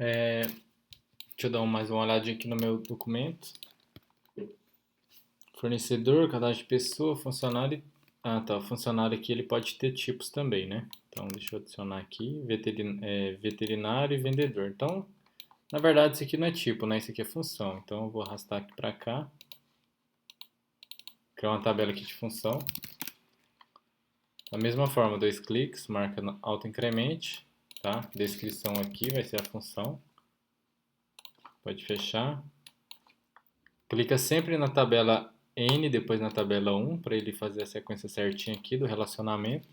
Deixa eu dar mais uma olhadinha aqui no meu documento. Fornecedor, cadastro de pessoa, funcionário. Ah, tá. O funcionário aqui ele pode ter tipos também, né? Então, deixa eu adicionar aqui: veterinário e vendedor. Então, na verdade, isso aqui não é tipo, né? Isso aqui é função. Então, eu vou arrastar aqui para cá. Criar uma tabela aqui de função. Da mesma forma, 2 cliques, marca auto-incremente, tá? Descrição aqui vai ser a função. Pode fechar. Clica sempre na tabela N, depois na tabela 1, para ele fazer a sequência certinha aqui do relacionamento.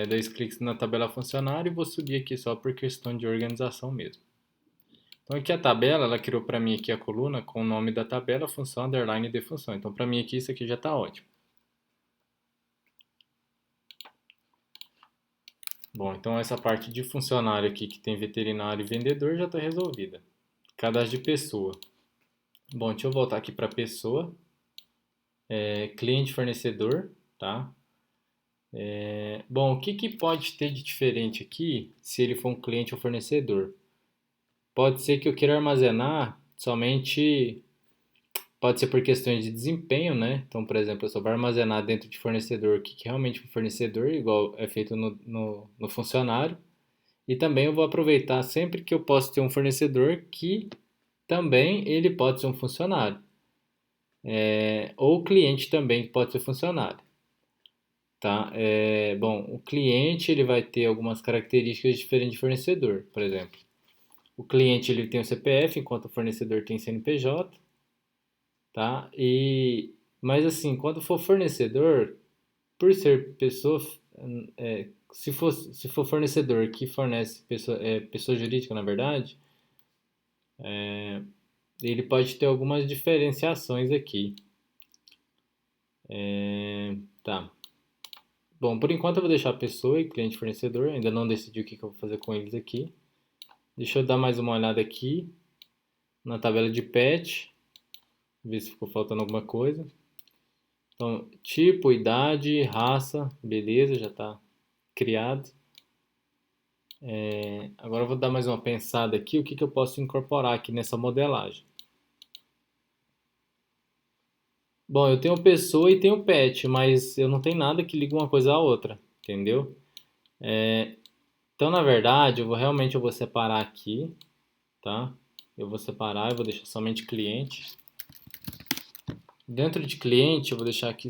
2 cliques na tabela funcionário e vou subir aqui só por questão de organização mesmo. Então aqui a tabela, ela criou para mim aqui a coluna com o nome da tabela, função, underline de função. Então para mim aqui isso aqui já está ótimo. Bom, então essa parte de funcionário aqui que tem veterinário e vendedor já está resolvida. Cadastro de pessoa. Bom, deixa eu voltar aqui para pessoa. Cliente fornecedor, tá? Bom, o que pode ter de diferente aqui se ele for um cliente ou fornecedor? Pode ser que eu queira armazenar somente. Pode ser por questões de desempenho, né? Então, por exemplo, eu só vou armazenar dentro de fornecedor o que realmente é um fornecedor, igual é feito no funcionário. E também eu vou aproveitar sempre que eu posso ter um fornecedor que também ele pode ser um funcionário. Ou o cliente também pode ser funcionário. Tá? Bom, o cliente ele vai ter algumas características diferentes de fornecedor, por exemplo. O cliente ele tem o CPF, enquanto o fornecedor tem CNPJ, tá? Mas assim, quando for fornecedor, por ser pessoa, se for fornecedor que fornece pessoa jurídica, na verdade, ele pode ter algumas diferenciações aqui. Tá. Bom, por enquanto eu vou deixar pessoa e cliente fornecedor, ainda não decidi o que eu vou fazer com eles aqui. Deixa eu dar mais uma olhada aqui na tabela de pet, ver se ficou faltando alguma coisa. Então, tipo, idade, raça, beleza, já está criado. Agora eu vou dar mais uma pensada aqui, o que eu posso incorporar aqui nessa modelagem. Bom, eu tenho pessoa e tenho pet, mas eu não tenho nada que ligue uma coisa à outra, entendeu? Então, na verdade, eu vou separar aqui, tá? Eu vou separar, eu vou deixar somente cliente. Dentro de cliente, eu vou deixar aqui,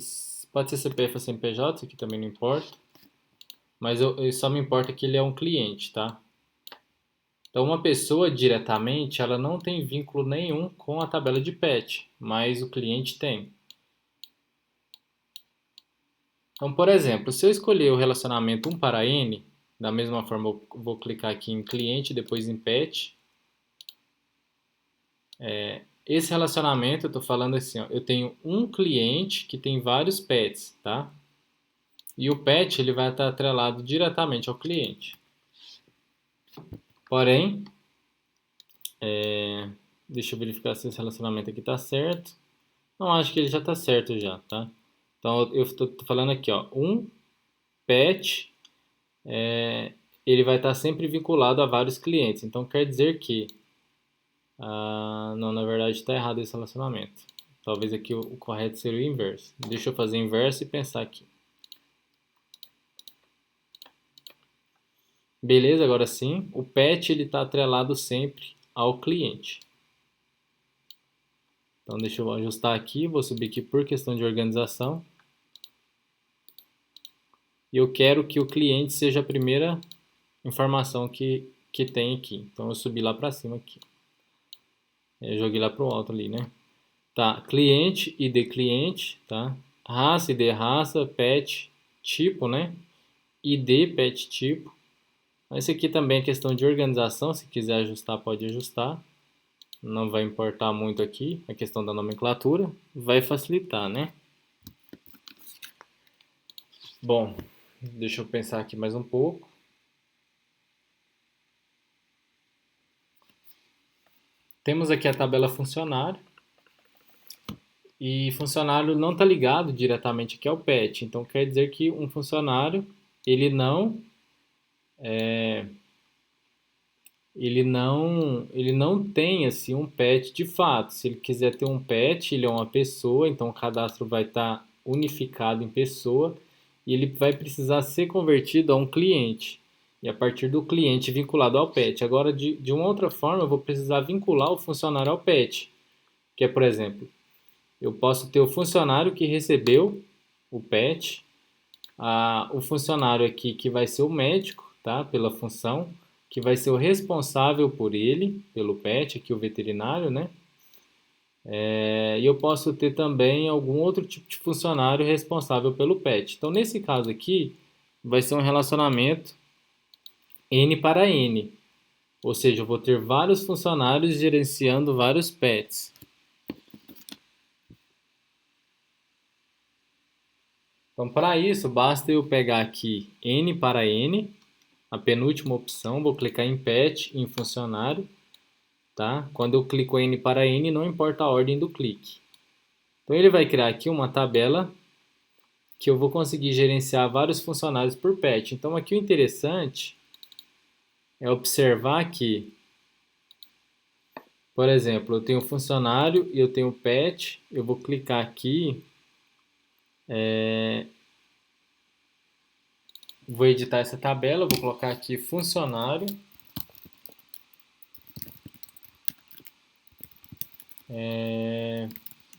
pode ser CPF ou CNPJ, isso aqui também não importa. Mas eu só me importa que ele é um cliente, tá? Então, uma pessoa diretamente, ela não tem vínculo nenhum com a tabela de pet, mas o cliente tem. Então, por exemplo, se eu escolher o relacionamento 1 para N, da mesma forma eu vou clicar aqui em cliente, depois em pet. Esse relacionamento, eu estou falando assim, ó, eu tenho um cliente que tem vários pets, tá? E o pet ele vai estar atrelado diretamente ao cliente. Porém, deixa eu verificar se esse relacionamento aqui está certo. Não, acho que ele já está certo já, tá? Então eu estou falando aqui, ó, um pet, ele vai estar sempre vinculado a vários clientes. Então quer dizer que, não, na verdade está errado esse relacionamento. Talvez aqui o correto seria o inverso. Deixa eu fazer o inverso e pensar aqui. Beleza, agora sim, o pet ele está atrelado sempre ao cliente. Então deixa eu ajustar aqui, vou subir aqui por questão de organização. E eu quero que o cliente seja a primeira informação que tem aqui. Então eu subi lá para cima aqui. Eu joguei lá pro alto ali, né? Tá, cliente, ID cliente, tá? Raça, ID raça, pet, tipo, né? ID, pet, tipo. Esse aqui também é questão de organização, se quiser ajustar, pode ajustar. Não vai importar muito aqui, a questão da nomenclatura. Vai facilitar, né? Bom, deixa eu pensar aqui mais um pouco. Temos aqui a tabela funcionário. E funcionário não está ligado diretamente aqui ao pet. Então quer dizer que um funcionário ele não ele não tem assim um pet de fato. Se ele quiser ter um pet, ele é uma pessoa, então o cadastro vai estar unificado em pessoa e ele vai precisar ser convertido a um cliente. E a partir do cliente vinculado ao pet. Agora, de uma outra forma, eu vou precisar vincular o funcionário ao pet. Que é, por exemplo, eu posso ter o funcionário que recebeu o pet, o funcionário aqui que vai ser o médico, tá? Pela função, que vai ser o responsável por ele, pelo pet, aqui o veterinário, né? E eu posso ter também algum outro tipo de funcionário responsável pelo pet. Então, nesse caso aqui, vai ser um relacionamento N para N. Ou seja, eu vou ter vários funcionários gerenciando vários pets. Então, para isso, basta eu pegar aqui N para N, a penúltima opção, vou clicar em Pet, em funcionário, tá? Quando eu clico N para N, não importa a ordem do clique. Então, ele vai criar aqui uma tabela que eu vou conseguir gerenciar vários funcionários por pet. Então, aqui o interessante é observar que, por exemplo, eu tenho funcionário e eu tenho pet, eu vou clicar aqui, vou editar essa tabela, vou colocar aqui funcionário,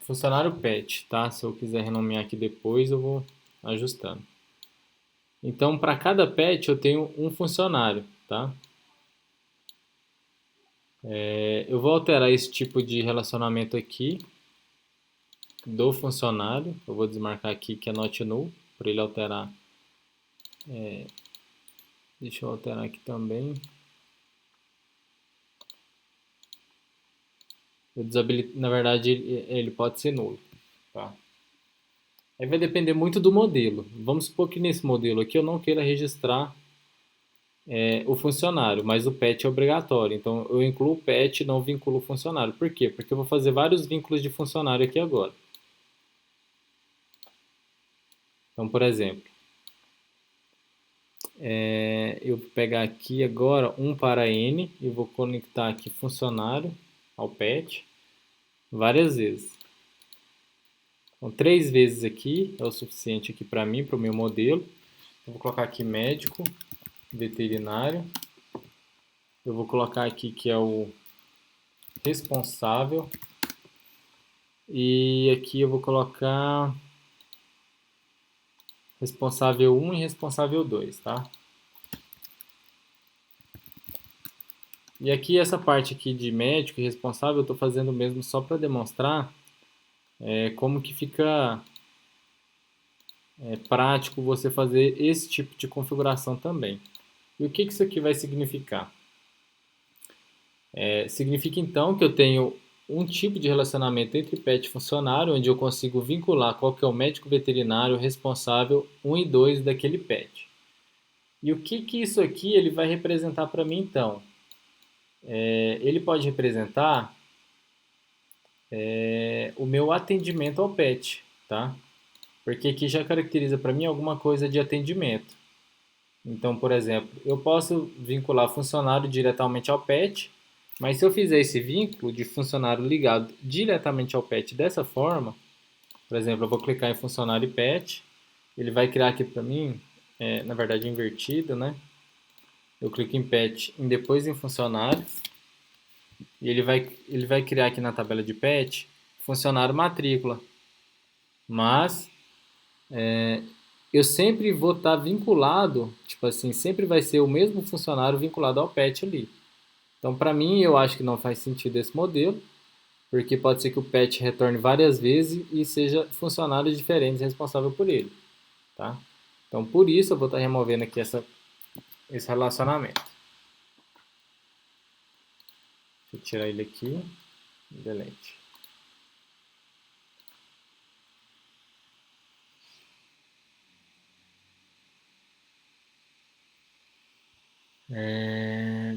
funcionário pet, tá? Se eu quiser renomear aqui depois, eu vou ajustando. Então, para cada pet eu tenho um funcionário, tá? Eu vou alterar esse tipo de relacionamento aqui do funcionário. Eu vou desmarcar aqui que é not null, para ele alterar. Deixa eu alterar aqui também. Na verdade, ele pode ser nulo, tá? Aí vai depender muito do modelo. Vamos supor que nesse modelo aqui eu não queira registrar o funcionário, mas o pet é obrigatório. Então eu incluo o pet e não vinculo o funcionário. Por quê? Porque eu vou fazer vários vínculos de funcionário aqui agora. Então, por exemplo, eu vou pegar aqui agora um para N e vou conectar aqui funcionário ao pet várias vezes. Então, 3 vezes aqui é o suficiente aqui para mim, para o meu modelo. Eu vou colocar aqui médico, veterinário. Eu vou colocar aqui que é o responsável. E aqui eu vou colocar responsável 1 e responsável 2, tá? E aqui essa parte aqui de médico e responsável eu estou fazendo mesmo só para demonstrar como que fica prático você fazer esse tipo de configuração também. E o que isso aqui vai significar? Significa então que eu tenho um tipo de relacionamento entre pet e funcionário, onde eu consigo vincular qual que é o médico veterinário responsável 1 e 2 daquele pet. E o que isso aqui ele vai representar para mim então? Ele pode representar o meu atendimento ao pet, tá? Porque aqui já caracteriza para mim alguma coisa de atendimento. Então, por exemplo, eu posso vincular funcionário diretamente ao pet, mas se eu fizer esse vínculo de funcionário ligado diretamente ao pet dessa forma, por exemplo, eu vou clicar em funcionário e pet, ele vai criar aqui para mim, na verdade invertido, né? Eu clico em pet e depois em funcionários, e ele vai criar aqui na tabela de pet funcionário matrícula. Mas eu sempre vou estar vinculado, tipo assim, sempre vai ser o mesmo funcionário vinculado ao pet ali. Então, para mim, eu acho que não faz sentido esse modelo, porque pode ser que o pet retorne várias vezes e seja funcionários diferentes responsável por ele, tá? Então, por isso, eu vou estar removendo aqui esse relacionamento. Deixa eu tirar ele aqui, delete.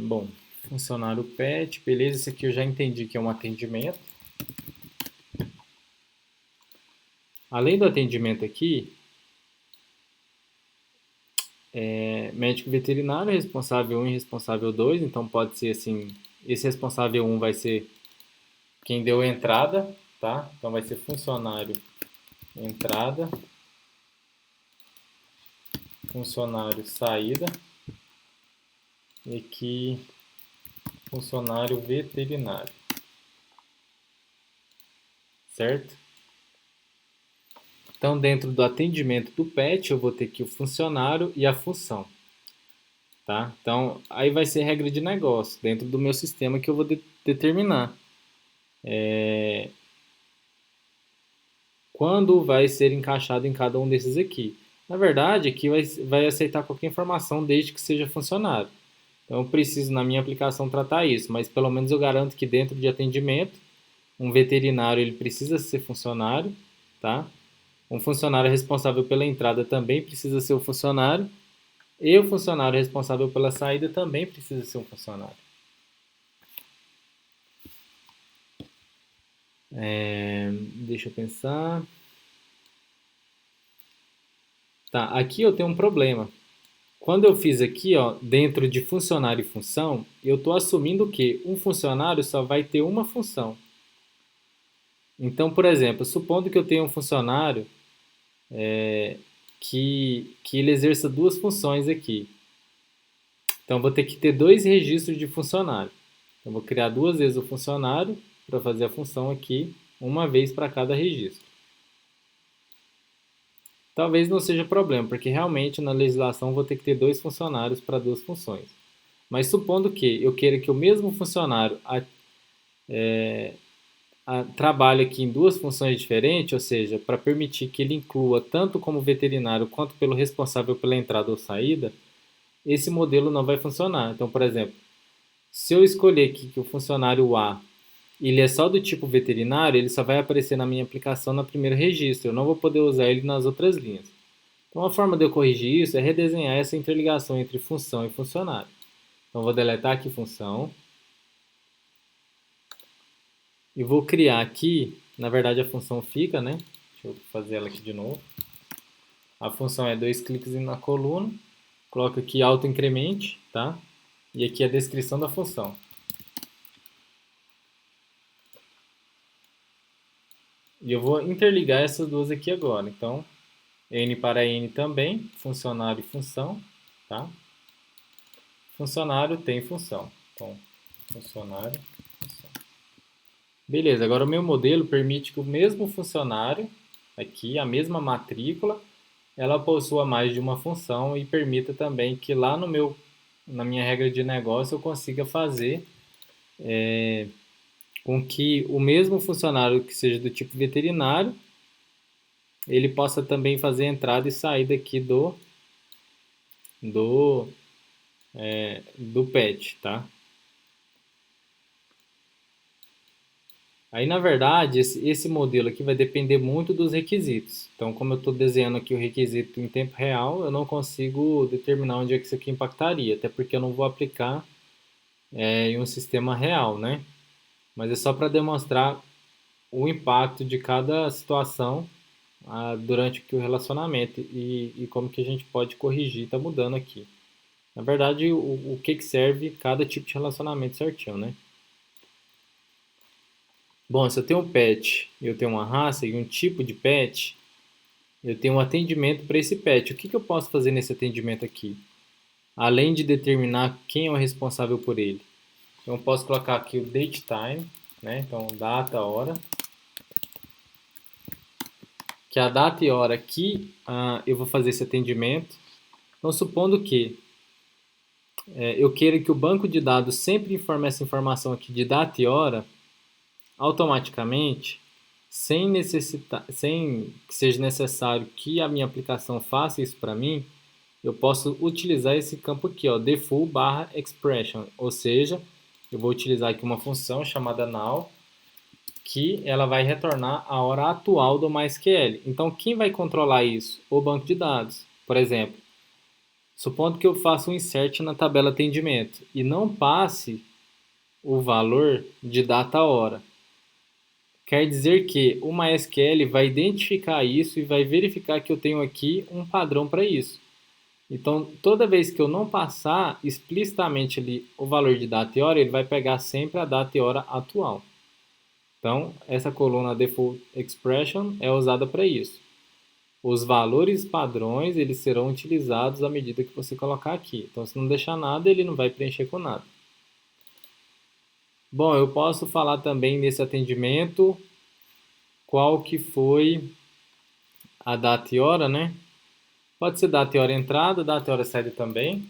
Bom, funcionário pet, beleza, esse aqui eu já entendi que é um atendimento. Além do atendimento aqui, médico veterinário, responsável 1 e responsável 2, então pode ser assim, esse responsável 1 vai ser quem deu a entrada, tá? Então vai ser funcionário entrada, funcionário saída, e aqui funcionário veterinário, certo? Então dentro do atendimento do pet eu vou ter aqui o funcionário e a função, tá? Então aí vai ser regra de negócio dentro do meu sistema que eu vou determinar quando vai ser encaixado em cada um desses aqui. Na verdade, aqui vai aceitar qualquer informação desde que seja funcionário. Então, eu preciso, na minha aplicação, tratar isso, mas pelo menos eu garanto que dentro de atendimento, um veterinário ele precisa ser funcionário, tá? Um funcionário responsável pela entrada também precisa ser um funcionário, e o funcionário responsável pela saída também precisa ser um funcionário. Deixa eu pensar. Tá, aqui eu tenho um problema. Quando eu fiz aqui, ó, dentro de funcionário e função, eu estou assumindo que um funcionário só vai ter uma função. Então, por exemplo, supondo que eu tenha um funcionário que ele exerça duas funções aqui. Então, eu vou ter que ter dois registros de funcionário. Eu vou criar duas vezes o funcionário para fazer a função aqui, uma vez para cada registro. Talvez não seja problema, porque realmente na legislação eu vou ter que ter dois funcionários para duas funções. Mas supondo que eu queira que o mesmo funcionário trabalhe aqui em duas funções diferentes, ou seja, para permitir que ele inclua tanto como veterinário quanto pelo responsável pela entrada ou saída, esse modelo não vai funcionar. Então, por exemplo, se eu escolher aqui que o funcionário A ele é só do tipo veterinário, ele só vai aparecer na minha aplicação no primeiro registro, eu não vou poder usar ele nas outras linhas. Então, a forma de eu corrigir isso é redesenhar essa interligação entre função e funcionário. Então, vou deletar aqui função e vou criar aqui, na verdade a função fica, né? Deixa eu fazer ela aqui de novo. A função é dois cliques na coluna, coloco aqui autoincremente, tá? E aqui a descrição da função. E eu vou interligar essas duas aqui agora. Então, N para N também, funcionário e função, tá? Funcionário tem função. Então, funcionário, função. Beleza, agora o meu modelo permite que o mesmo funcionário, aqui, a mesma matrícula, ela possua mais de uma função e permita também que lá na minha regra de negócio eu consiga fazer com que o mesmo funcionário que seja do tipo veterinário, ele possa também fazer entrada e saída aqui do, do pet, tá? Aí, na verdade, esse modelo aqui vai depender muito dos requisitos. Então, como eu estou desenhando aqui o requisito em tempo real, eu não consigo determinar onde é que isso aqui impactaria, até porque eu não vou aplicar em um sistema real, né? Mas é só para demonstrar o impacto de cada situação durante o relacionamento e como que a gente pode corrigir, está mudando aqui. Na verdade, o que serve cada tipo de relacionamento certinho, né? Bom, se eu tenho um pet e eu tenho uma raça e um tipo de pet, eu tenho um atendimento para esse pet. O que eu posso fazer nesse atendimento aqui? Além de determinar quem é o responsável por ele. Então, eu posso colocar aqui o date time, né? Então, data, hora. Que é a data e hora que eu vou fazer esse atendimento. Então, supondo que eu queira que o banco de dados sempre informe essa informação aqui de data e hora, automaticamente, sem que seja necessário que a minha aplicação faça isso para mim, eu posso utilizar esse campo aqui, ó, default/expression, ou seja, eu vou utilizar aqui uma função chamada now, que ela vai retornar a hora atual do MySQL. Então, quem vai controlar isso? O banco de dados. Por exemplo, supondo que eu faça um insert na tabela atendimento e não passe o valor de data hora. Quer dizer que o MySQL vai identificar isso e vai verificar que eu tenho aqui um padrão para isso. Então, toda vez que eu não passar explicitamente ali o valor de data e hora, ele vai pegar sempre a data e hora atual. Então, essa coluna Default Expression é usada para isso. Os valores padrões, eles serão utilizados à medida que você colocar aqui. Então, se não deixar nada, ele não vai preencher com nada. Bom, eu posso falar também nesse atendimento qual que foi a data e hora, né? Pode ser data e hora entrada, data e hora saída também.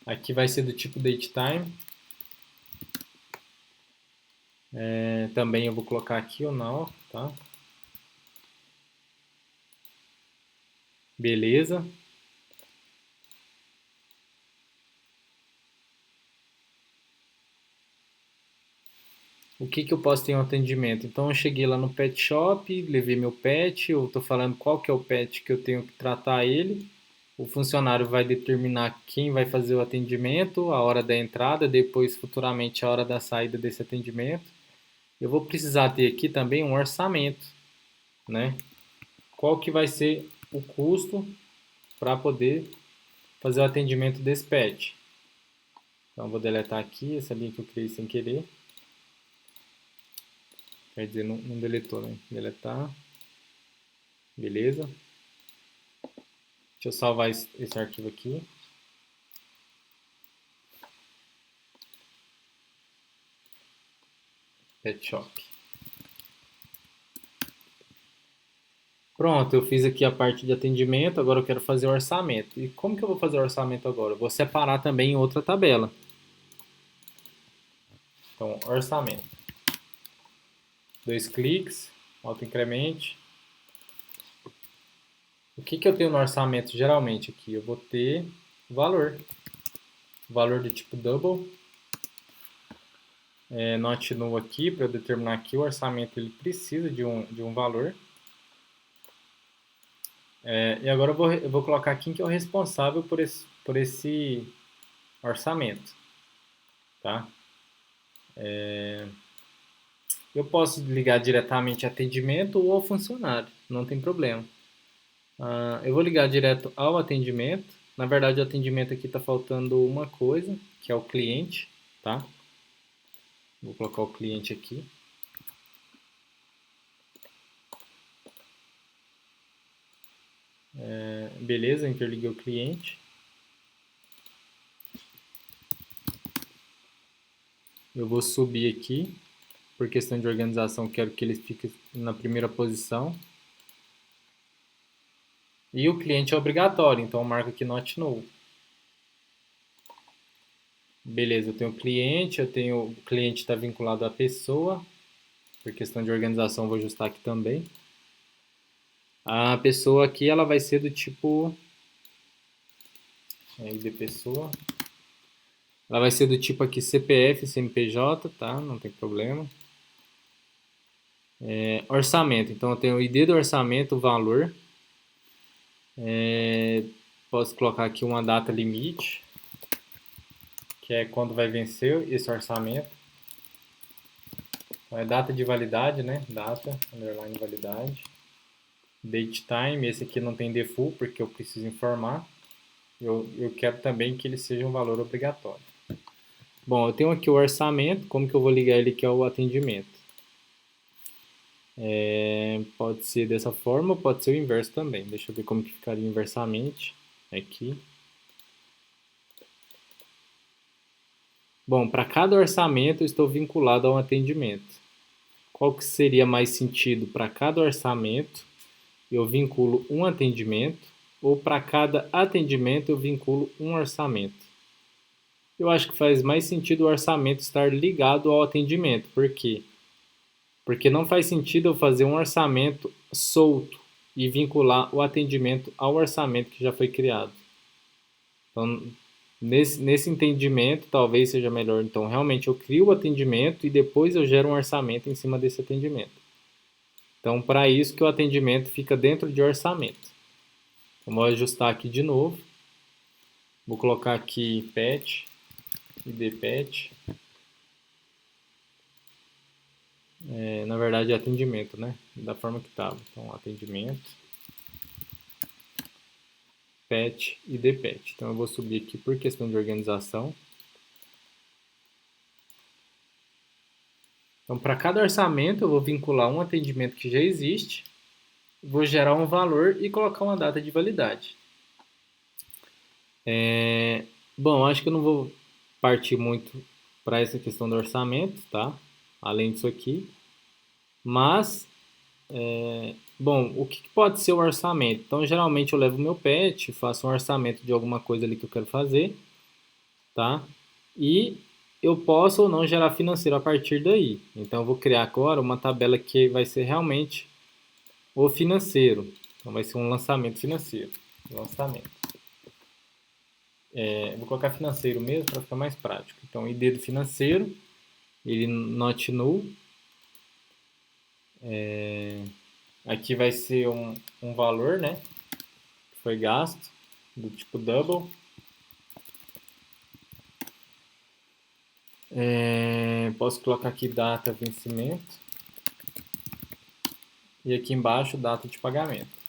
Aqui vai ser do tipo datetime. Também eu vou colocar aqui ou não, tá? Beleza. O que que eu posso ter em um atendimento? Então eu cheguei lá no pet shop, levei meu pet, eu estou falando qual que é o pet que eu tenho que tratar ele. O funcionário vai determinar quem vai fazer o atendimento, a hora da entrada, depois futuramente a hora da saída desse atendimento. Eu vou precisar ter aqui também um orçamento, né? Qual que vai ser o custo para poder fazer o atendimento desse pet. Então vou deletar aqui essa linha que eu criei sem querer. Quer dizer, não deletou, né? Deletar. Beleza. Deixa eu salvar esse arquivo aqui. Pet Shop. Pronto, eu fiz aqui a parte de atendimento, agora eu quero fazer o orçamento. E como que eu vou fazer o orçamento agora? Eu vou separar também em outra tabela. Então, orçamento. 2 cliques, auto-incremente. O que que eu tenho no orçamento geralmente aqui? Eu vou ter valor. Valor do tipo double. Not null aqui, para eu determinar que o orçamento ele precisa de um valor. E agora eu vou colocar quem que é o responsável por esse orçamento. Tá? Eu posso ligar diretamente a atendimento ou ao funcionário, não tem problema. Eu vou ligar direto ao atendimento. Na verdade, o atendimento aqui está faltando uma coisa, que é o cliente. Tá? Vou colocar o cliente aqui. Beleza, interliguei o cliente. Eu vou subir aqui. Por questão de organização, quero que ele fique na primeira posição. E o cliente é obrigatório, então eu marco aqui Not Null. Beleza, eu tenho o cliente está vinculado à pessoa. Por questão de organização, vou ajustar aqui também. A pessoa aqui, ela vai ser do tipo... ID pessoa. Ela vai ser do tipo aqui CPF, CNPJ, tá? Não tem problema. Orçamento, então eu tenho o ID do orçamento, o valor. Posso colocar aqui uma data limite, que é quando vai vencer esse orçamento. Então, é data de validade, né? Data, underline validade. Date time, esse aqui não tem default, porque eu preciso informar. Eu quero também que ele seja um valor obrigatório. Bom, eu tenho aqui o orçamento, como que eu vou ligar ele aqui ao atendimento? Pode ser dessa forma, pode ser o inverso também. Deixa eu ver como que ficaria inversamente aqui. Bom, para cada orçamento eu estou vinculado a um atendimento. Qual que seria mais sentido? Para cada orçamento eu vinculo um atendimento ou para cada atendimento eu vinculo um orçamento? Eu acho que faz mais sentido o orçamento estar ligado ao atendimento. Por quê? Porque não faz sentido eu fazer um orçamento solto e vincular o atendimento ao orçamento que já foi criado. Então, nesse entendimento, talvez seja melhor. Então, realmente eu crio o atendimento e depois eu gero um orçamento em cima desse atendimento. Então, para isso que o atendimento fica dentro de orçamento. Vamos ajustar aqui de novo. Vou colocar aqui pet, id pet. Na verdade é atendimento, né? Da forma que estava. Então, atendimento, pet e dpet. Então, eu vou subir aqui por questão de organização. Então, para cada orçamento, eu vou vincular um atendimento que já existe, vou gerar um valor e colocar uma data de validade. Bom, acho que eu não vou partir muito para essa questão do orçamento, tá? Além disso aqui. Mas, bom, o que pode ser o orçamento? Então, geralmente eu levo meu pet, faço um orçamento de alguma coisa ali que eu quero fazer, tá? E eu posso ou não gerar financeiro a partir daí. Então, eu vou criar agora uma tabela que vai ser realmente o financeiro. Então, vai ser um lançamento financeiro. Lançamento. Vou colocar financeiro mesmo para ficar mais prático. Então, ID do financeiro, ele not null. Aqui vai ser um valor, né? Que foi gasto, do tipo double. Posso colocar aqui data vencimento. E aqui embaixo, data de pagamento.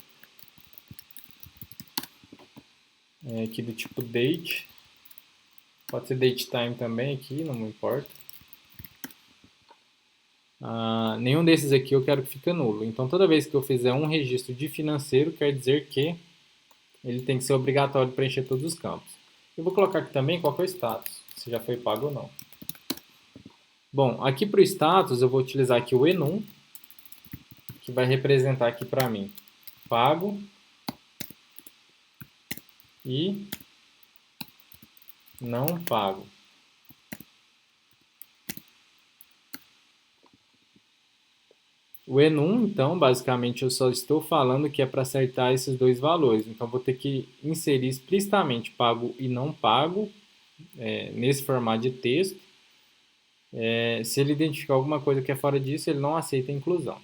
Aqui do tipo date. Pode ser date time também aqui, não me importa. Nenhum desses aqui eu quero que fique nulo. Então, toda vez que eu fizer um registro de financeiro, quer dizer que ele tem que ser obrigatório preencher todos os campos. Eu vou colocar aqui também qual é o status, se já foi pago ou não. Bom, aqui para o status eu vou utilizar aqui o enum, que vai representar aqui para mim pago e não pago. O enum, então, basicamente eu só estou falando que é para acertar esses dois valores. Então, vou ter que inserir explicitamente pago e não pago nesse formato de texto. Se ele identificar alguma coisa que é fora disso, ele não aceita a inclusão.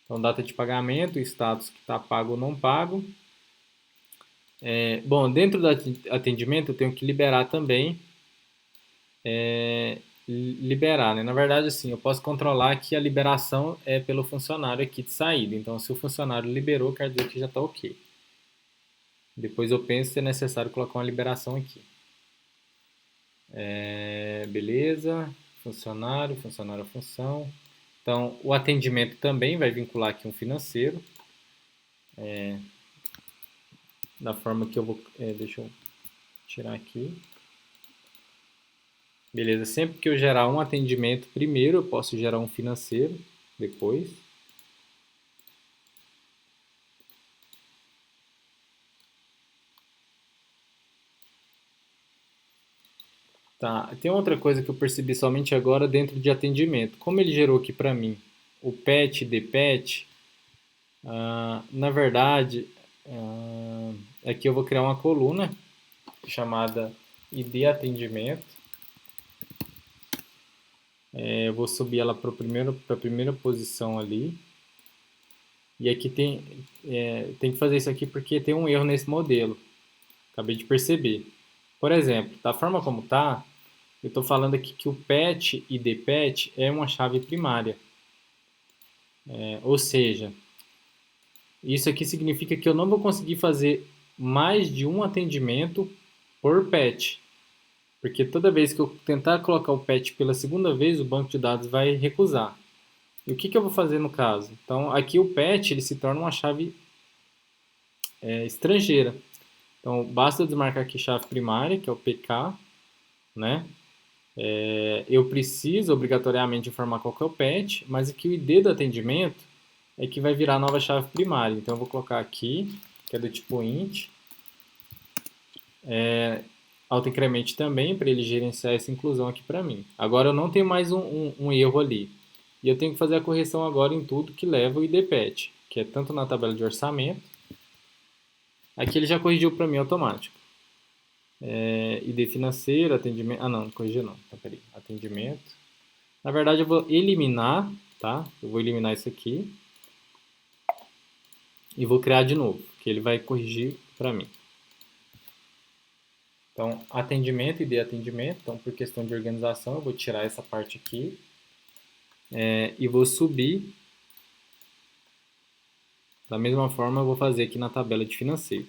Então, data de pagamento, status que está pago ou não pago. Bom, dentro do atendimento eu tenho que liberar também. Liberar, né? Na verdade, assim, eu posso controlar que a liberação é pelo funcionário aqui de saída. Então, se o funcionário liberou, quer dizer que já está ok. Depois eu penso se é necessário colocar uma liberação aqui. Beleza, funcionário, função. Então, o atendimento também vai vincular aqui um financeiro. Da forma que eu vou... deixa eu tirar aqui. Beleza, sempre que eu gerar um atendimento primeiro, eu posso gerar um financeiro depois. Tá, tem outra coisa que eu percebi somente agora dentro de atendimento. Como ele gerou aqui para mim o pet de pet, na verdade, aqui eu vou criar uma coluna chamada ID atendimento. Eu vou subir ela para a primeira posição ali. E aqui tem que fazer isso aqui porque tem um erro nesse modelo. Acabei de perceber. Por exemplo, da forma como está, eu estou falando aqui que o pet ID pet é uma chave primária. Ou seja, isso aqui significa que eu não vou conseguir fazer mais de um atendimento por pet. Porque toda vez que eu tentar colocar o pet pela segunda vez, o banco de dados vai recusar. E o que eu vou fazer no caso? Então, aqui o pet ele se torna uma chave estrangeira. Então, basta desmarcar aqui chave primária, que é o PK, né? Eu preciso obrigatoriamente informar qual que é o pet, mas aqui o ID do atendimento é que vai virar a nova chave primária. Então, eu vou colocar aqui, que é do tipo int, autoincremente também, para ele gerenciar essa inclusão aqui para mim. Agora, eu não tenho mais um erro ali. E eu tenho que fazer a correção agora em tudo que leva o IDPET, que é tanto na tabela de orçamento. Aqui ele já corrigiu para mim automático. ID financeiro, atendimento... não corrigiu não. Então, peraí. Atendimento. Na verdade, eu vou eliminar, tá? Eu vou eliminar isso aqui. E vou criar de novo, que ele vai corrigir para mim. Então, atendimento, ID atendimento. Então, por questão de organização, eu vou tirar essa parte aqui. e vou subir. Da mesma forma, eu vou fazer aqui na tabela de financeiro.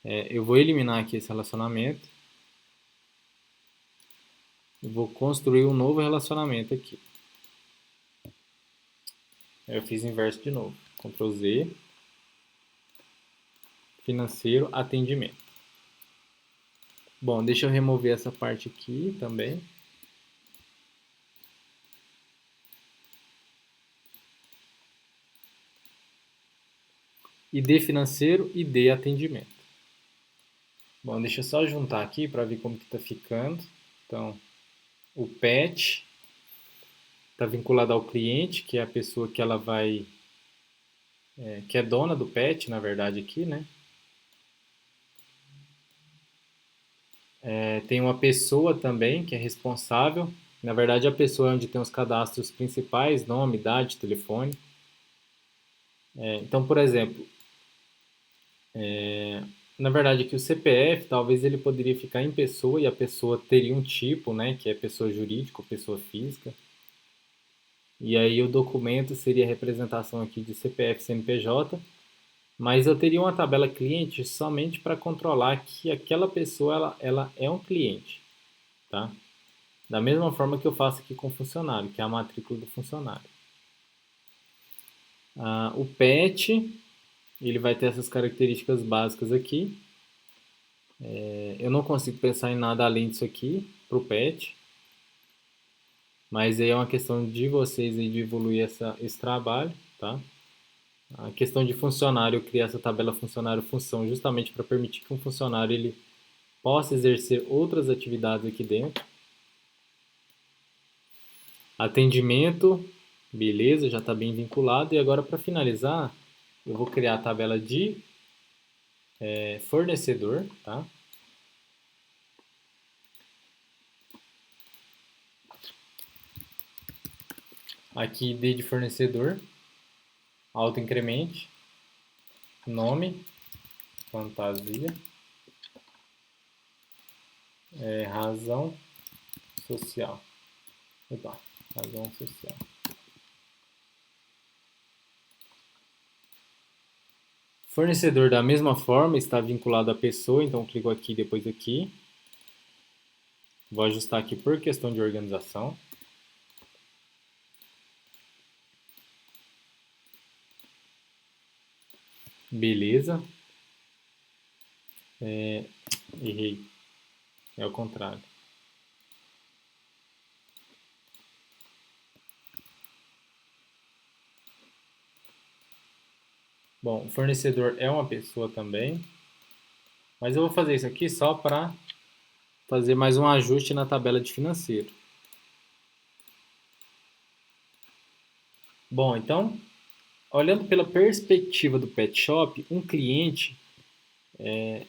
Eu vou eliminar aqui esse relacionamento. E vou construir um novo relacionamento aqui. Eu fiz inverso de novo. Ctrl Z. Financeiro, atendimento. Bom, deixa eu remover essa parte aqui também. ID financeiro, ID atendimento. Bom, deixa eu só juntar aqui para ver como que está ficando. Então, o pet está vinculado ao cliente, que é a pessoa que ela vai... que é dona do pet, na verdade, aqui, né? Tem uma pessoa também que é responsável. Na verdade, a pessoa é onde tem os cadastros principais, nome, idade, telefone. Então, por exemplo, na verdade aqui o CPF, talvez ele poderia ficar em pessoa e a pessoa teria um tipo, né, que é pessoa jurídica ou pessoa física. E aí o documento seria a representação aqui de CPF e CNPJ, mas eu teria uma tabela cliente somente para controlar que aquela pessoa ela é um cliente, tá? Da mesma forma que eu faço aqui com o funcionário, que é a matrícula do funcionário. O PET, ele vai ter essas características básicas aqui. Eu não consigo pensar em nada além disso aqui para o PET, mas aí é uma questão de vocês aí de evoluir esse trabalho, tá? A questão de funcionário, eu criei essa tabela funcionário-função justamente para permitir que um funcionário ele possa exercer outras atividades aqui dentro. Atendimento, beleza, já está bem vinculado. E agora, para finalizar, eu vou criar a tabela de fornecedor, tá? Aqui, ID de fornecedor, autoincremente, nome, fantasia, razão social. Opa, razão social. Fornecedor da mesma forma está vinculado à pessoa, então clico aqui depois aqui. Vou ajustar aqui por questão de organização. Beleza. Errei. É o contrário. Bom, o fornecedor é uma pessoa também. Mas eu vou fazer isso aqui só para fazer mais um ajuste na tabela de financeiro. Bom, então, olhando pela perspectiva do pet shop, um cliente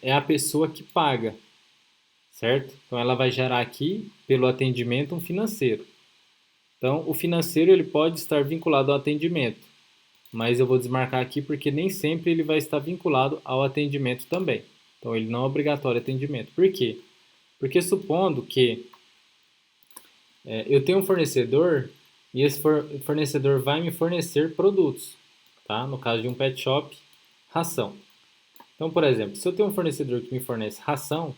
é a pessoa que paga, certo? Então, ela vai gerar aqui, pelo atendimento, um financeiro. Então, o financeiro ele pode estar vinculado ao atendimento, mas eu vou desmarcar aqui porque nem sempre ele vai estar vinculado ao atendimento também. Então, ele não é obrigatório atendimento. Por quê? Porque supondo que eu tenho um fornecedor e esse fornecedor vai me fornecer produtos, tá? No caso de um pet shop, ração. Então, por exemplo, se eu tenho um fornecedor que me fornece ração,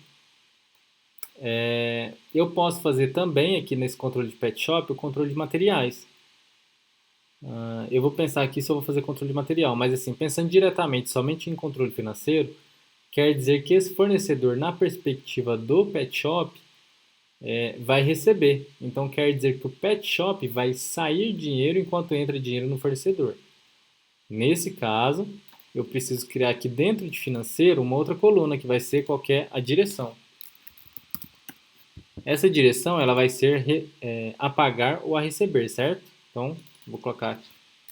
eu posso fazer também aqui nesse controle de pet shop o controle de materiais. Eu vou pensar aqui se eu vou fazer controle de material, mas assim, pensando diretamente somente em controle financeiro, quer dizer que esse fornecedor, na perspectiva do pet shop, vai receber. Então quer dizer que o pet shop vai sair dinheiro enquanto entra dinheiro no fornecedor. Nesse caso, eu preciso criar aqui dentro de financeiro uma outra coluna que vai ser qual que é a direção. Essa direção ela vai ser a pagar ou a receber, certo? Então, vou colocar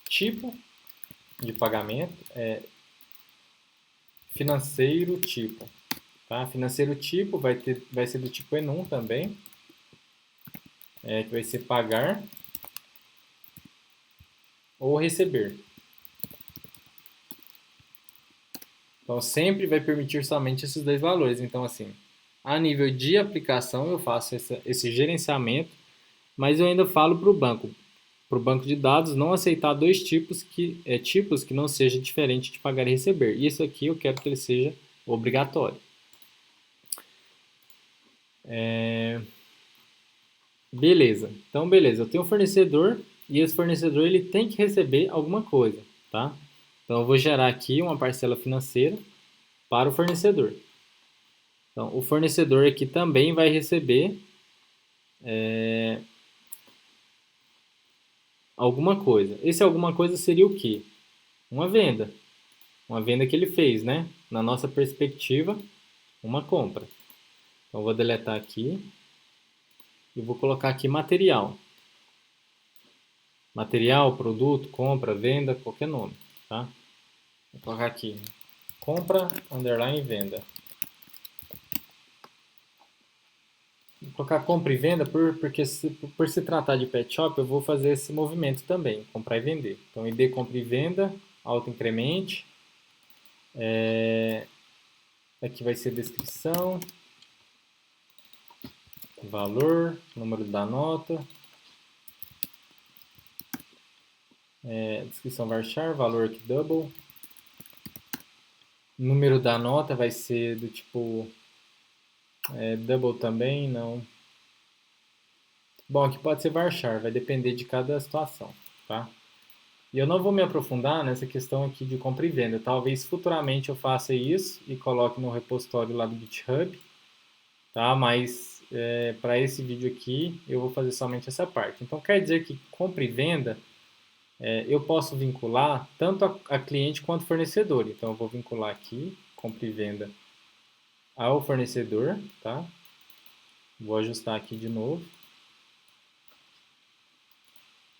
tipo de pagamento, financeiro tipo. Tá? Financeiro tipo vai ser do tipo enum também, que vai ser pagar ou receber. Então, sempre vai permitir somente esses dois valores. Então, assim, a nível de aplicação, eu faço esse gerenciamento mas eu ainda falo para o banco de dados não aceitar dois tipos que não seja diferente de pagar e receber. Isso aqui eu quero que ele seja obrigatório. Beleza. Então, beleza. Eu tenho um fornecedor e esse fornecedor ele tem que receber alguma coisa, tá? Então, eu vou gerar aqui uma parcela financeira para o fornecedor. Então, o fornecedor aqui também vai receber alguma coisa. Esse alguma coisa seria o quê? Uma venda. Uma venda que ele fez, né? Na nossa perspectiva, uma compra. Então, eu vou deletar aqui e vou colocar aqui material. Material, produto, compra, venda, qualquer nome, tá? Vou colocar aqui, compra, underline, venda. Vou colocar compra e venda porque por se tratar de pet shop, eu vou fazer esse movimento também, comprar e vender. Então, ID compra e venda, auto-incremente. Aqui vai ser descrição, valor, número da nota, descrição varchar, valor aqui double. Número da nota vai ser do tipo double também, não. Bom, aqui pode ser varchar, vai depender de cada situação, tá? E eu não vou me aprofundar nessa questão aqui de compra e venda. Talvez futuramente eu faça isso e coloque no repositório lá do GitHub, tá? Mas para esse vídeo aqui eu vou fazer somente essa parte. Então quer dizer que compra e venda eu posso vincular tanto a cliente quanto fornecedor. Então eu vou vincular aqui compra e venda ao fornecedor, tá? Vou ajustar aqui de novo.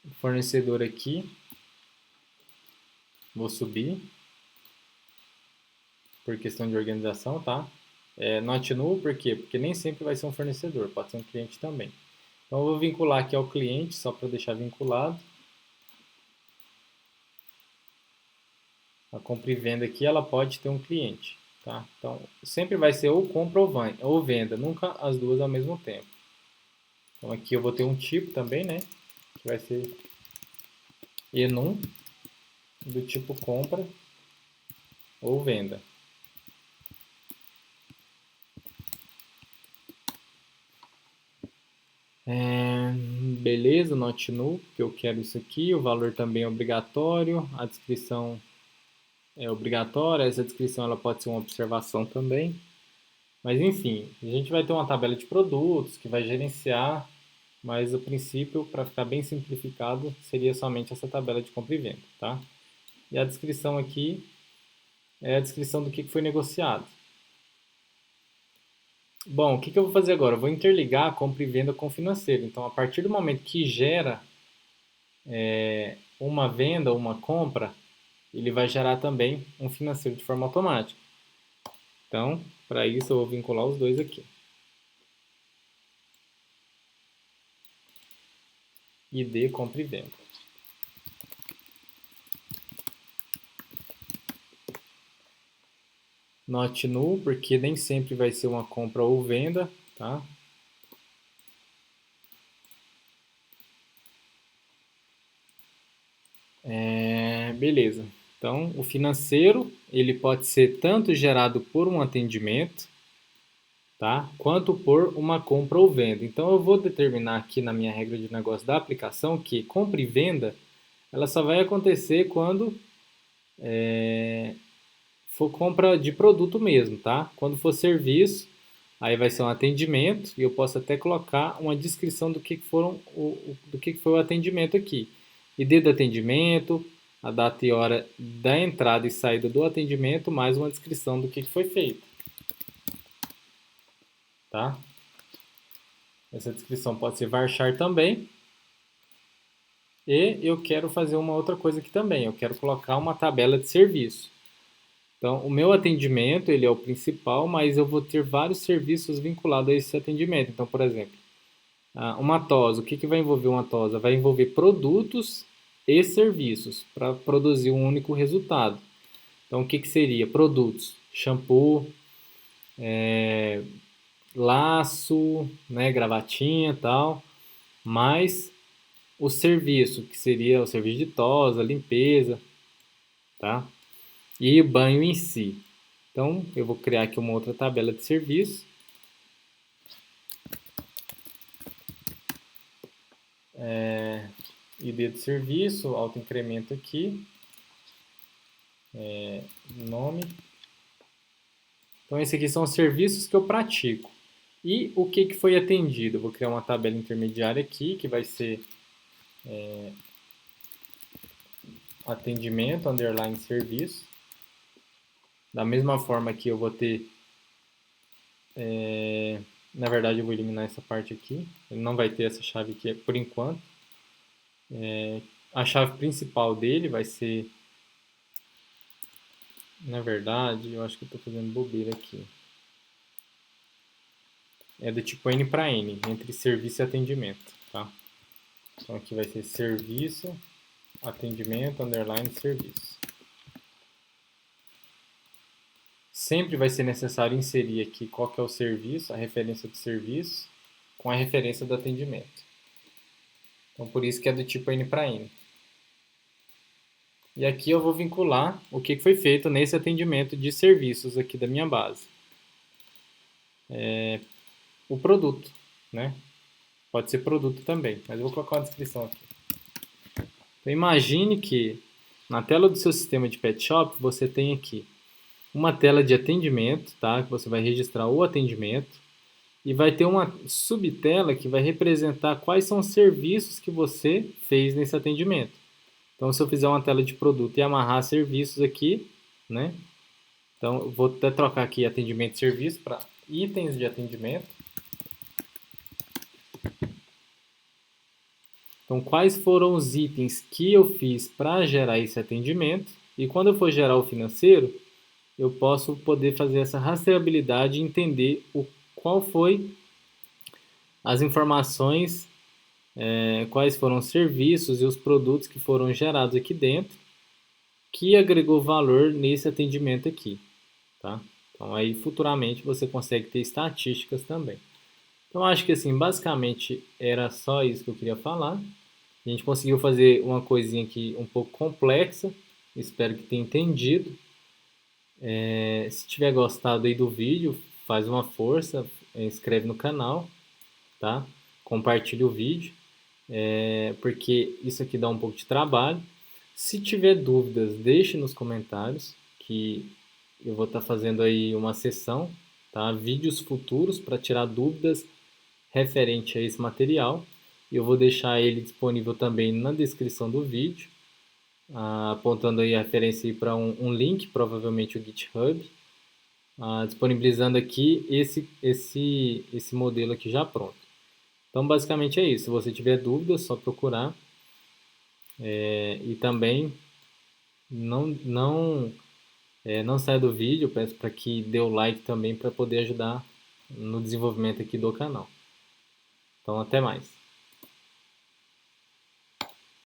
O fornecedor aqui, vou subir por questão de organização, tá? Not null, por quê? Porque nem sempre vai ser um fornecedor, pode ser um cliente também. Então eu vou vincular aqui ao cliente, só para deixar vinculado. A compra e venda aqui, ela pode ter um cliente, tá? Então sempre vai ser ou compra ou venda, nunca as duas ao mesmo tempo. Então aqui eu vou ter um tipo também, né? Que vai ser enum, do tipo compra ou venda. Beleza, not null, porque eu quero isso aqui, o valor também é obrigatório, a descrição é obrigatória, essa descrição ela pode ser uma observação também. Mas enfim, a gente vai ter uma tabela de produtos que vai gerenciar, mas o princípio, para ficar bem simplificado, seria somente essa tabela de compra e venda, tá? E a descrição aqui é a descrição do que foi negociado. Bom, o que eu vou fazer agora? Eu vou interligar a compra e venda com o financeiro. Então, a partir do momento que gera uma venda ou uma compra, ele vai gerar também um financeiro de forma automática. Então, para isso eu vou vincular os dois aqui. ID, compra e venda. Not null, porque nem sempre vai ser uma compra ou venda, tá? Beleza. Então, o financeiro, ele pode ser tanto gerado por um atendimento, tá? Quanto por uma compra ou venda. Então, eu vou determinar aqui na minha regra de negócio da aplicação que compra e venda, ela só vai acontecer quando for compra de produto mesmo, tá? Quando for serviço, aí vai ser um atendimento e eu posso até colocar uma descrição do que foi o atendimento aqui. ID do atendimento, a data e hora da entrada e saída do atendimento, mais uma descrição do que foi feito, tá? Essa descrição pode ser varchar também. E eu quero fazer uma outra coisa aqui também, eu quero colocar uma tabela de serviço. Então, o meu atendimento, ele é o principal, mas eu vou ter vários serviços vinculados a esse atendimento. Então, por exemplo, uma TOSA, o que vai envolver uma TOSA? Vai envolver produtos e serviços para produzir um único resultado. Então, o que seria? Produtos, shampoo, laço, né, gravatinha e tal. mais o serviço, que seria o serviço de tosa, limpeza, tá? E o banho em si. Então, eu vou criar aqui uma outra tabela de serviço. ID de serviço, autoincremento aqui. Nome. Então, esses aqui são os serviços que eu pratico. E o que foi atendido? Eu vou criar uma tabela intermediária aqui, que vai ser atendimento, underline serviço. Da mesma forma que eu vou ter... na verdade, eu vou eliminar essa parte aqui. Ele não vai ter essa chave aqui por enquanto. A chave principal dele vai ser... Na verdade, eu acho que eu estou fazendo bobeira aqui. É do tipo N para N, entre serviço e atendimento, tá? Então aqui vai ser serviço, atendimento, underline, serviço. Sempre vai ser necessário inserir aqui qual que é o serviço, a referência do serviço, com a referência do atendimento. Então por isso que é do tipo N para N. E aqui eu vou vincular o que foi feito nesse atendimento de serviços aqui da minha base. O produto, né? Pode ser produto também, mas eu vou colocar uma descrição aqui. Então imagine que na tela do seu sistema de pet shop você tem aqui uma tela de atendimento, tá? Que você vai registrar o atendimento e vai ter uma subtela que vai representar quais são os serviços que você fez nesse atendimento. Então se eu fizer uma tela de produto e amarrar serviços aqui, né? Então eu vou até trocar aqui atendimento e serviço para itens de atendimento. Então, quais foram os itens que eu fiz para gerar esse atendimento? E quando eu for gerar o financeiro, eu posso poder fazer essa rastreabilidade e entender qual foi as informações, quais foram os serviços e os produtos que foram gerados aqui dentro, que agregou valor nesse atendimento aqui, tá? Então, aí futuramente você consegue ter estatísticas também. Então, acho que assim, basicamente era só isso que eu queria falar. A gente conseguiu fazer uma coisinha aqui um pouco complexa. Espero que tenha entendido. Se tiver gostado aí do vídeo, faz uma força, inscreve no canal, tá? Compartilha o vídeo, porque isso aqui dá um pouco de trabalho. Se tiver dúvidas, deixe nos comentários, que eu vou estar fazendo aí uma sessão, tá? Vídeos futuros para tirar dúvidas referente a esse material. Eu vou deixar ele disponível também na descrição do vídeo, apontando aí a referência para um link, provavelmente o GitHub, disponibilizando aqui esse modelo aqui já pronto. Então basicamente é isso. Se você tiver dúvidas, é só procurar. E também não saia do vídeo, peço para que dê o like também para poder ajudar no desenvolvimento aqui do canal. Então até mais.